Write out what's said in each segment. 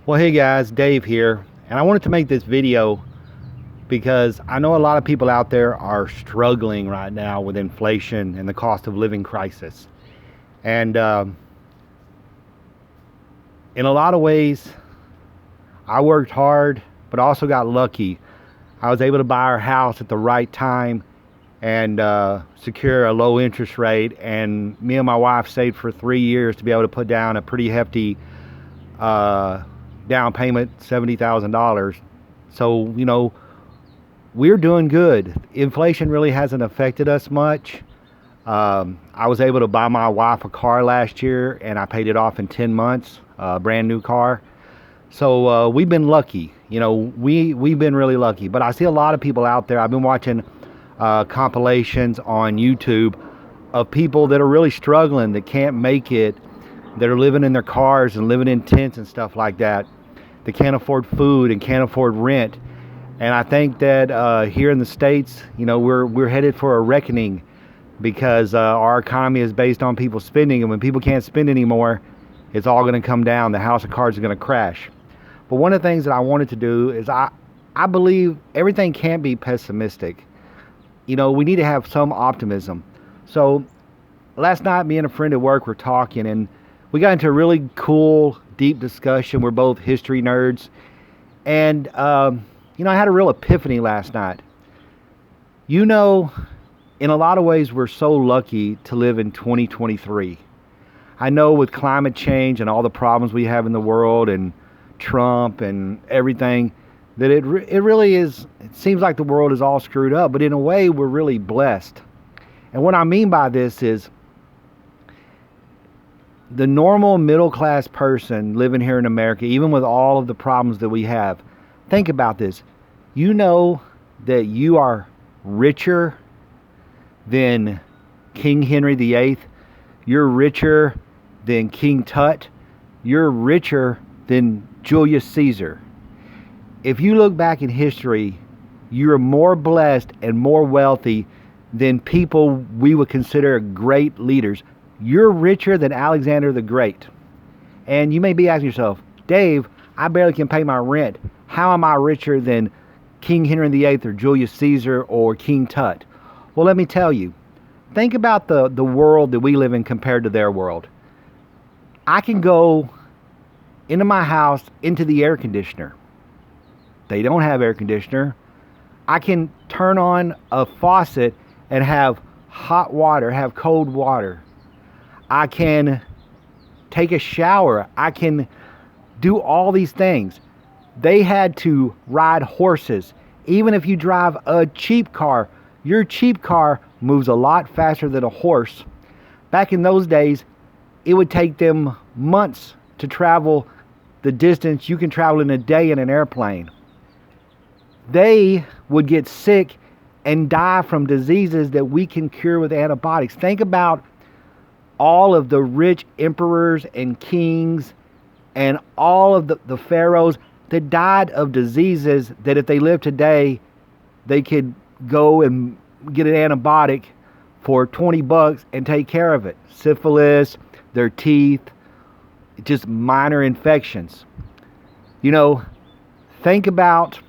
Well, hey guys, Dave here, and I wanted to make this video because I know a lot of people out there are struggling right now with inflation and the cost of living crisis. And in a lot of ways, I worked hard, but also got lucky. I was able to buy our house at the right time and secure a low interest rate. And me and my wife saved for 3 years to be able to put down a pretty hefty down payment, $70,000. So, we're doing good. Inflation really hasn't affected us much. I was able to buy my wife a car last year and I paid it off in 10 months, a brand new car. So we've been lucky. We've been really lucky. But I see a lot of people out there. I've been watching compilations on YouTube of people that are really struggling, that can't make it, that are living in their cars and living in tents and stuff like that. They can't afford food and can't afford rent. And I think that here in the States, we're headed for a reckoning because our economy is based on people spending, and when people can't spend anymore, it's all going to come down. The house of cards is going to crash. But one of the things that I wanted to do is I believe everything can't be pessimistic. We need to have some optimism. So last night, me and a friend at work were talking, and we got into a really cool, deep discussion. We're both history nerds. And, I had a real epiphany last night. In a lot of ways, we're so lucky to live in 2023. I know with climate change and all the problems we have in the world and Trump and everything, that it really is, it seems like the world is all screwed up. But in a way, we're really blessed. And what I mean by this is, the normal middle-class person living here in America, even with all of the problems that we have, think about this. You know that you are richer than King Henry VIII. You're richer than King Tut. You're richer than Julius Caesar. If you look back in history, you're more blessed and more wealthy than people we would consider great leaders. You're richer than Alexander the Great. And you may be asking yourself, Dave, I barely can pay my rent. How am I richer than King Henry VIII or Julius Caesar or King Tut? Well, let me tell you. Think about the world that we live in compared to their world. I can go into my house, into the air conditioner. They don't have air conditioner. I can turn on a faucet and have hot water, have cold water. I can take a shower. I can do all these things. They had to ride horses. Even if you drive a cheap car, your cheap car moves a lot faster than a horse. Back in those days, it would take them months to travel the distance you can travel in a day in an airplane. They would get sick and die from diseases that we can cure with antibiotics. Think about all of the rich emperors and kings and all of the pharaohs that died of diseases that if they lived today, they could go and get an antibiotic for $20 and take care of it. Syphilis, their teeth, just minor infections. Think about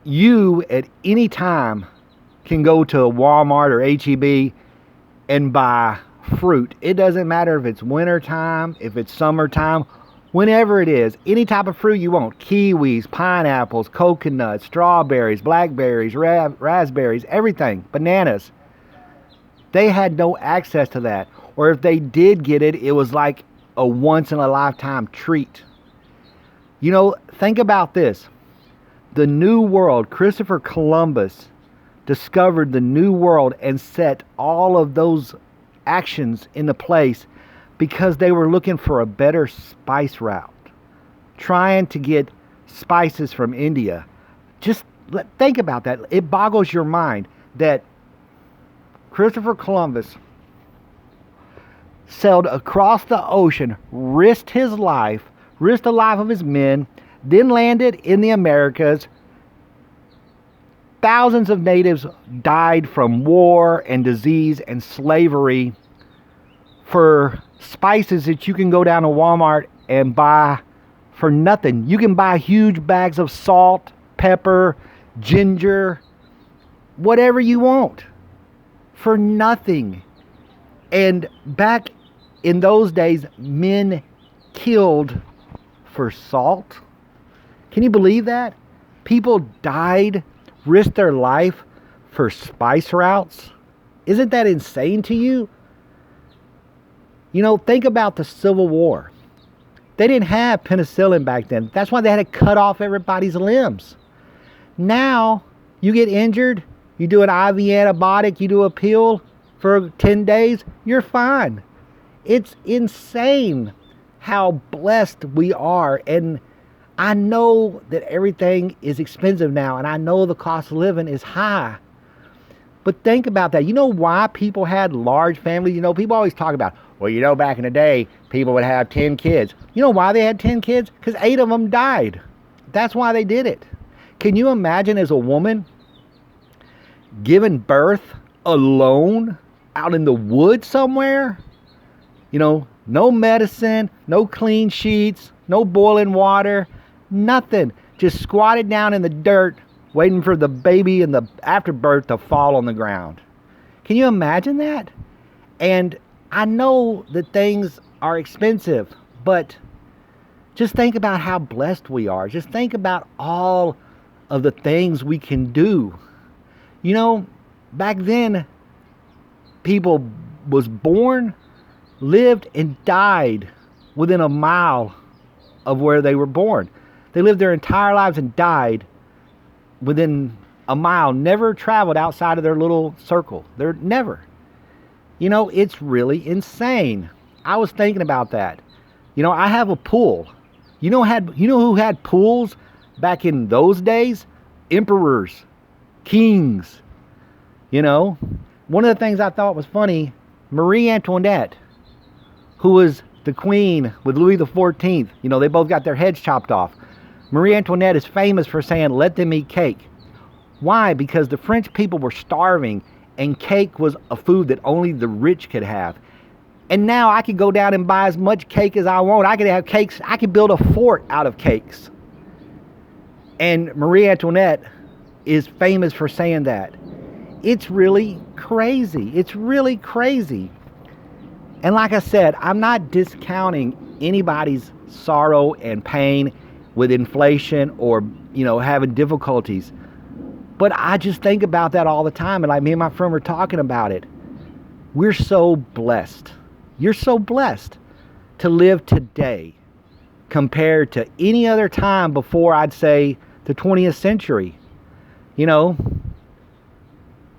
you at any time can go to Walmart or HEB and buy fruit. It doesn't matter if it's winter time, if it's summertime, whenever it is, any type of fruit you want. Kiwis, pineapples, coconuts, strawberries, blackberries, raspberries, everything, bananas. They had no access to that. Or if they did get it, it was like a once in a lifetime treat. Think about this. The New World, Christopher Columbus discovered the New World and set all of those actions into place because they were looking for a better spice route, trying to get spices from India. Just think about that. It boggles your mind that Christopher Columbus sailed across the ocean, risked his life, risked the life of his men, then landed in the Americas. Thousands of natives died from war and disease and slavery for spices that you can go down to Walmart and buy for nothing. You can buy huge bags of salt, pepper, ginger, whatever you want for nothing. And back in those days, men killed for salt. Can you believe that? People died, risked their life for spice routes. Isn't that insane to you? You know, think about the Civil War. They didn't have penicillin back then. That's why they had to cut off everybody's limbs. Now, you get injured, you do an IV antibiotic, you do a pill for 10 days, you're fine. It's insane how blessed we are. And I know that everything is expensive now, and I know the cost of living is high. But think about that. You know why people had large families? You know, people always talk about, well, you know, back in the day, people would have 10 kids. You know why they had 10 kids? Because 8 of them died. That's why they did it. Can you imagine as a woman giving birth alone out in the woods somewhere? You know, no medicine, no clean sheets, no boiling water, nothing. Just squatted down in the dirt, waiting for the baby and the afterbirth to fall on the ground. Can you imagine that? And I know that things are expensive, but just think about how blessed we are. Just think about all of the things we can do. You know, back then, people was born, lived, and died within a mile of where they were born. They lived their entire lives and died within a mile, never traveled outside of their little circle. They're never. You know, it's really insane. I was thinking about that. You know, I have a pool. You know who had pools back in those days? Emperors, kings. You know, one of the things I thought was funny, Marie Antoinette, who was the queen with Louis XIV, you know, they both got their heads chopped off. Marie Antoinette is famous for saying, let them eat cake. Why? Because the French people were starving, and cake was a food that only the rich could have. And now I can go down and buy as much cake as I want. I could have cakes. I could build a fort out of cakes. And Marie Antoinette is famous for saying that. It's really crazy. It's really crazy. And like I said, I'm not discounting anybody's sorrow and pain with inflation or, you know, having difficulties. But I just think about that all the time. And like me and my friend were talking about it. We're so blessed. You're so blessed to live today compared to any other time before, I'd say, the 20th century. You know,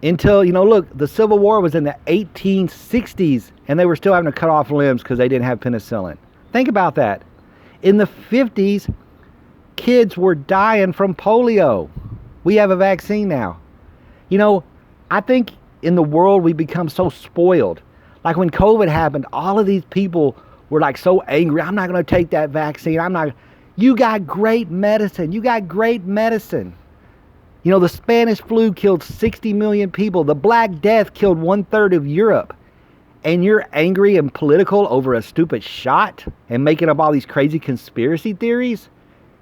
until, you know, look, the Civil War was in the 1860s and they were still having to cut off limbs because they didn't have penicillin. Think about that. In the 50s, kids were dying from polio. We have a vaccine now. You know, I think in the world we become so spoiled. Like when COVID happened, all of these people were like so angry. I'm not going to take that vaccine. You got great medicine. You got great medicine. You know, the Spanish flu killed 60 million people. The Black Death killed 1/3 of Europe. And you're angry and political over a stupid shot and making up all these crazy conspiracy theories?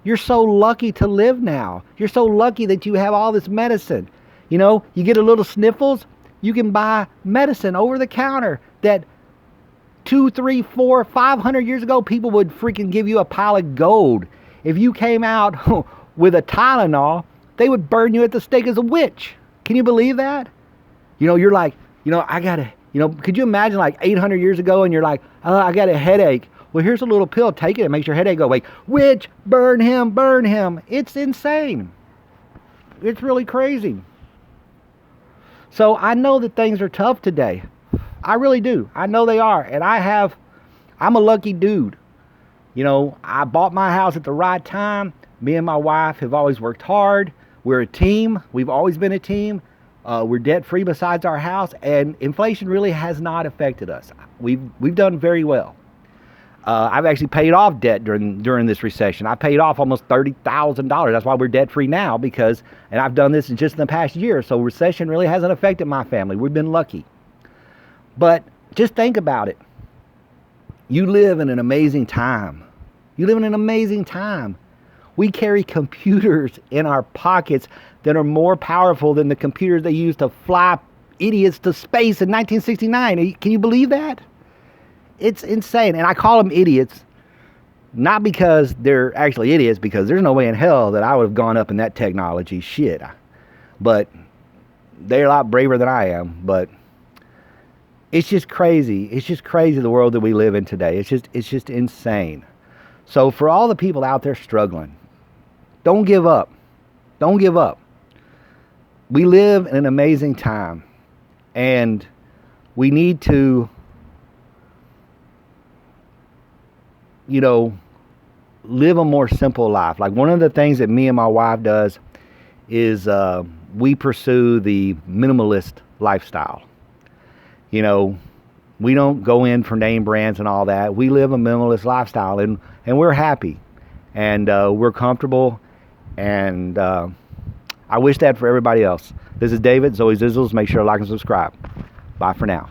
You're so lucky to live now. You're so lucky that you have all this medicine. You know, you get a little sniffles, you can buy medicine over the counter that 2, 3, 4, 500 years ago, people would freaking give you a pile of gold. If you came out with a Tylenol, they would burn you at the stake as a witch. Can you believe that? You know, you're like, you know, I gotta, you know, could you imagine like 800 years ago and you're like, oh, I got a headache. Well, here's a little pill. Take it. It makes your headache go away. Witch, burn him, burn him. It's insane. It's really crazy. So I know that things are tough today. I really do. I know they are. And I'm a lucky dude. You know, I bought my house at the right time. Me and my wife have always worked hard. We're a team. We've always been a team. We're debt free besides our house, and inflation really has not affected us. We've done very well. I've actually paid off debt during this recession. I paid off almost $30,000. That's why we're debt free now, and I've done this just in the past year. So recession really hasn't affected my family. We've been lucky. But just think about it. You live in an amazing time. You live in an amazing time. We carry computers in our pockets that are more powerful than the computers they used to fly idiots to space in 1969. Can you believe that? It's insane. And I call them idiots, not because they're actually idiots, because there's no way in hell that I would have gone up in that technology. Shit. But they're a lot braver than I am. But it's just crazy. It's just crazy the world that we live in today. It's just insane. So for all the people out there struggling, don't give up. Don't give up. We live in an amazing time, and we need to, live a more simple life. Like, one of the things that me and my wife does is we pursue the minimalist lifestyle. We don't go in for name brands and all that. We live a minimalist lifestyle, and we're happy, and we're comfortable, and I wish that for everybody else. This is David, Zoe Zizzles. Make sure to like and subscribe. Bye for now.